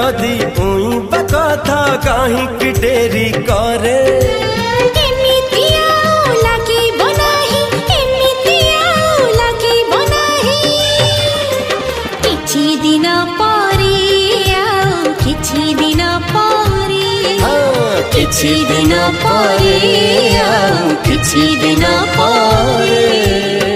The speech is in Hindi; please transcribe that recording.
जदि उई बकथा कहीं कि डेरी करे किछि दिन परे किछि दिन परे।